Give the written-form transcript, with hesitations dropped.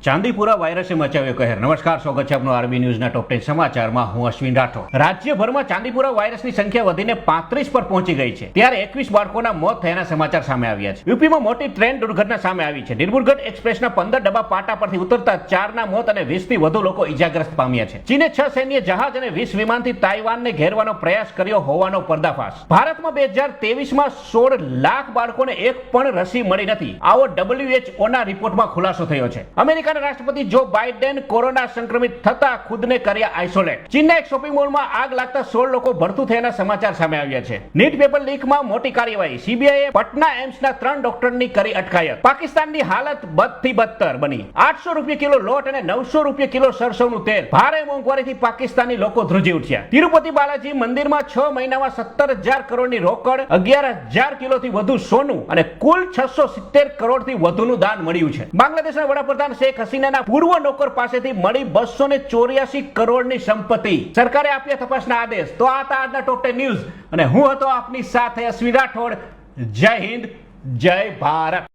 ચાંદીપુરા વાયરસે મચાવ્યો કહેર। નમસ્કાર, સ્વાગત છે આપનું આરબી ન્યૂઝના ટોપ 10 સમાચારમાં। હું અશ્વિન રાઠોડ। રાજ્યભરમાં ચાંદીપુરા વાયરસની સંખ્યા વધીને 35 પર પહોંચી ગઈ છે, ત્યારે 21 બાળકોના મોત થયાના સમાચાર સામે આવ્યા છે। યુપીમાં મોટી ટ્રેન દુર્ઘટના સામે આવી છે। નિર્મુરગઢ એક્સપ્રેસના 15 ડબ્બા પાટા પરથી ઉતરતા 4ના મોત અને 20 થી વધુ લોકો ઈજાગ્રસ્ત પામ્યા છે। ચીને 6 સૈન્ય જહાજ અને 20 વિમાનથી તાઇવાનને ઘેરવાનો પ્રયાસ કર્યો હોવાનો પર્દાફાશ। ભારતમાં 2023માં 16 લાખ બાળકોને એક પણ રસી મળી નથી, આવો WHOના રિપોર્ટમાં ખુલાસો થયો છે। અમેરિકાના રાષ્ટ્રપતિ જો બાઇડેન કોરોના સંક્રમિત થતા ખુદને કર્યા આઇસોલેટ। ચીનના એક શોપિંગ મોલમાં આગ લાગતા 16 લોકો ભડતું થયાના સમાચાર સામે આવ્યા છે। નીટ પેપર લીકમાં મોટી કાર્યવાહી। સીબીઆઈએ પટના એમ્સના 3 ડોક્ટરની કરી અટકાયત। પાકિસ્તાનની હાલત બદથી બદતર બની। 800 રૂપિયા કિલો લોટ અને 900 રૂપિયા કિલો સરસવનું તેલ। ભારે મોંઘવારીથી પાકિસ્તાની લોકો ધ્રુજી ઉઠ્યા। તિરુપતિ બાલાજી મંદિરમાં 6 મહિનામાં 17,000 કરોડની રોકડ, 11,000 કિલોથી વધુ સોનું અને કુલ 670 કરોડથી વધુનું દાન મળ્યું છે। બાંગ્લાદેશના વડાપ્રધાન શેખ હસીનાના પૂર્વ નોકર પાસેથી મળી 284 કરોડની સંપત્તિ। સરકારે આપ્યા તપાસના આદેશ। તો આ હતા આજના ટોપ 10 ન્યૂઝ અને હું હતો આપની સાથે અશ્વિન રાઠોડ। જય હિન્દ, જય ભારત।